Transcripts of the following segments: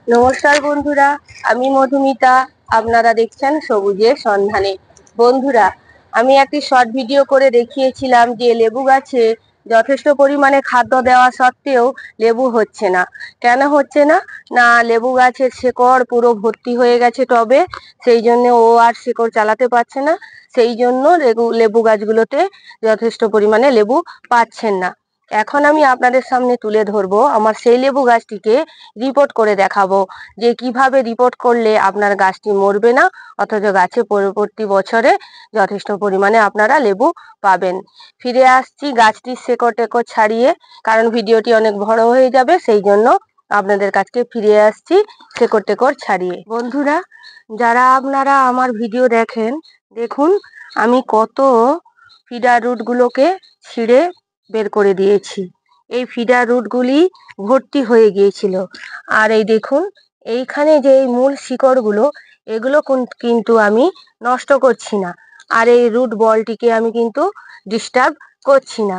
নমস্কার বন্ধুরা, আমি মধুমিতা। আপনারা দেখছেন সবুজের সন্ধানে। বন্ধুরা, আমি একটি শর্ট ভিডিও করে দেখিয়েছিলাম যে লেবু গাছে যথেষ্ট পরিমাণে খাদ্য দেওয়া সত্ত্বেও লেবু হচ্ছে না। কেন হচ্ছে না? না, লেবু গাছের শেকড় পুরো ভর্তি হয়ে গেছে টবে, সেই জন্য ও আর শেকড় চালাতে পারছে না। সেই জন্য লেবু গাছগুলোতে যথেষ্ট পরিমাণে লেবু পাচ্ছেন না। এখন আমি আপনাদের সামনে তুলে ধরবো আমার সেই লেবু গাছটিকে রিপোর্ট করে দেখাবো যে কিভাবে রিপোর্ট করলে আপনার গাছটি মরবে না, অথচ গাছে পরবর্তী বছরে যথেষ্ট পরিমাণে আপনারা লেবু পাবেন। ফিরে আসছি গাছটির শেকড় টেকড় ছাড়িয়ে, কারণ ভিডিওটি অনেক বড় হয়ে যাবে, সেই জন্য আপনাদের কাছে ফিরে আসছি শেকড় টেকড় ছাড়িয়ে। বন্ধুরা, যারা আপনারা আমার ভিডিও দেখেন, দেখুন আমি কত ফিডার রুটগুলোকে ছিঁড়ে বের করে দিয়েছি। এই ফিডার রুটগুলি ভর্তি হয়ে গিয়েছিল। আর এই দেখুন, এইখানে যে এই মূল শিকড়গুলো, এগুলো কিন্তু আমি নষ্ট করছি না। আর এই রুট বলটিকে আমি কিন্তু ডিস্টার্ব করছি না,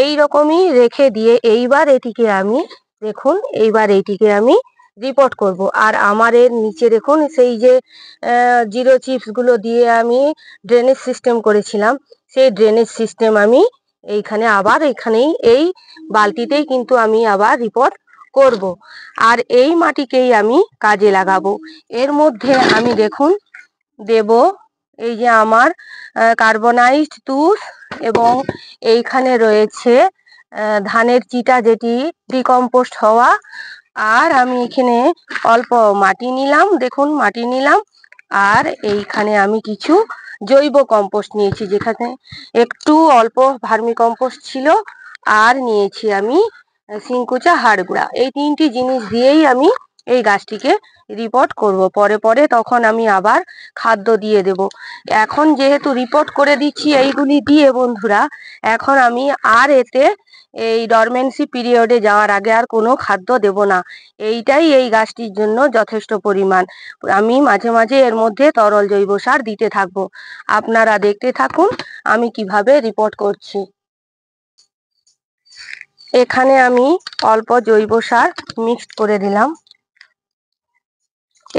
এই রকমই রেখে দিয়ে এইবার এটিকে আমি এইটিকে আমি রিপোর্ট করব। আর আমার এর নিচে দেখুন, সেই যে জিরো চিপস গুলো দিয়ে আমি ড্রেনেজ সিস্টেম করেছিলাম, সেই ড্রেনেজ সিস্টেম আমি এখানেই এই বালতিতেই কিন্তু আমি আবার রিপোর্ট করব। আর এই মাটিকেই আমি কাজে লাগাবো। এর মধ্যে আমি দেখুন দেব এই যে আমার কার্বনাইজড তুষ, এবং এইখানে রয়েছে ধানের চিটা, যেটি ডিকম্পোস্ট হওয়া। আর আমি এখানে অল্প মাটি নিলাম, দেখুন মাটি নিলাম। আর এইখানে আমি কিছু জৈব কম্পোস্ট নিয়েছি, যেখানে একটু অল্প ভার্মি কম্পোস্ট ছিল, আর নিয়েছি আমি সিংকুচা হাড় গুঁড়া। এই তিনটি জিনিস দিয়েই আমি এই গাছটিকে রিপোর্ট করব। পরে তখন আমি আবার খাদ্য দিয়ে দেব। এখন যেহেতু রিপোর্ট করে দিচ্ছি এইগুলি দিয়ে বন্ধুরা, এখন আমি আর এতে এই ডরমেন্সি পিরিয়ডে যাওয়ার আগে আর কোনো খাদ্য দেব না। এইটাই এই গাছটির জন্য যথেষ্ট পরিমাণ। আমি মাঝে মাঝে এর মধ্যে তরল জৈব সার দিতে থাকবো। আপনারা দেখতে থাকুন আমি কিভাবে রিপোর্ট করছি। এখানে আমি অল্প জৈব সার মিক্সড করে দিলাম,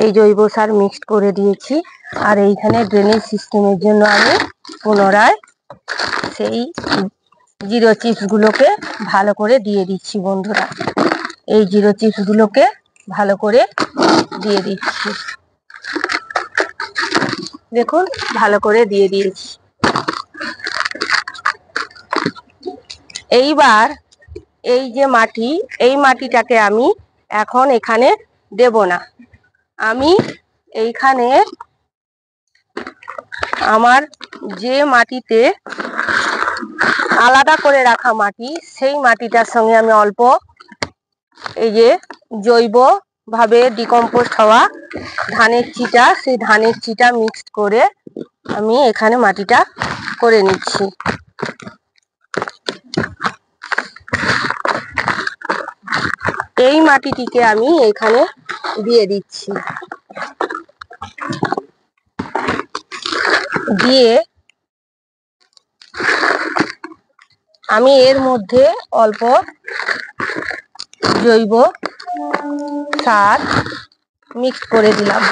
এই জৈব সার মিক্সড করে দিয়েছি। আর এইখানে ড্রেনেজ সিস্টেমের জন্য আমি পুনরায় সেই জিরো চিপস গুলোকে ভালো করে দিয়ে দিচ্ছি। বন্ধুরা, এই জিরো চিপস গুলোকে ভালো করে দিয়ে দিচ্ছি, দেখুন ভালো করে দিয়ে দিয়েছি। এইবার এই যে মাটি, এই মাটিটাকে আমি এখন এখানে দেব না। আমি এইখানে আমার যে মাটিতে আলাদা করে রাখা মাটি, সেই মাটিটার সঙ্গে আমি অল্প এই যে জৈব ভাবে ডিকম্পোস্ট হওয়া ধানের চিটা, সেই ধানের চিটা মিক্সড করে আমি এখানে মাটিটা করে নিচ্ছি। এই মাটিটিকে আমি এখানে দিয়ে দিচ্ছি, দিয়ে আমি এর মধ্যে অল্প জৈব সার মিক্স করে দিলাম,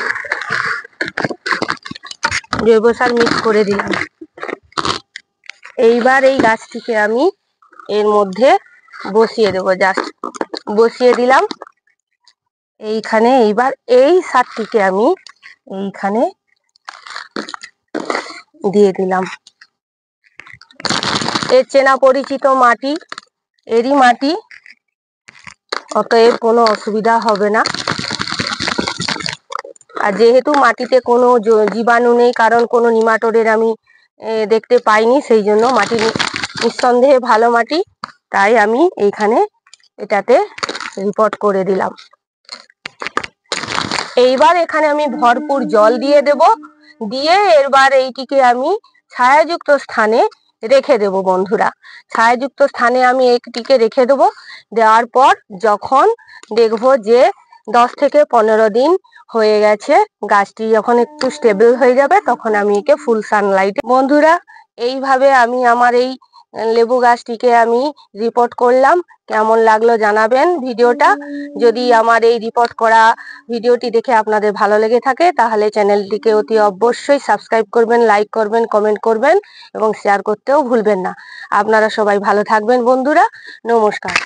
এইবার এই গাছটিকে আমি এর মধ্যে বসিয়ে দেবো। জাস্ট বসিয়ে দিলাম এইখানে। এইবার এই সারটিকে আমি এইখানে দিয়ে দিলাম। এর চেনা পরিচিত মাটি, এরই মাটি, অতএব কোনো অসুবিধা হবে না। আর যেহেতু মাটিতে কোনো জীবাণু নেই, কারণ কোনো নিমাটোডের আমি দেখতে পাইনি, সেই জন্য মাটি নিঃসন্দেহে ভালো মাটি, তাই আমি এইখানে এটাতে রিপোর্ট করে দিলাম। এইবার এখানে আমি ভরপুর জল দিয়ে দেব, দিয়ে এবার এইটিকে আমি ছায়াযুক্ত স্থানে রেখে দেব। বন্ধুরা, ছায়াযুক্ত স্থানে আমি এইটিকে রেখে দেব। দেওয়ার পর যখন দেখবো যে 10 থেকে 15 দিন হয়ে গেছে, গাছটি যখন একটু স্টেবল হয়ে যাবে, তখন আমি একে ফুল সানলাইট। বন্ধুরা, এইভাবে আমি আমার এই লেবু গাছটিকে আমি রিপোর্ট করলাম। কেমন লাগলো জানাবেন ভিডিওটা। যদি আমার এই রিপোর্ট করা ভিডিওটি দেখে আপনাদের ভালো লেগে থাকে তাহলে চ্যানেলটিকে অতি অবশ্যই সাবস্ক্রাইব করবেন, লাইক করবেন, কমেন্ট করবেন এবং শেয়ার করতেও ভুলবেন না। আপনারা সবাই ভালো থাকবেন বন্ধুরা। নমস্কার।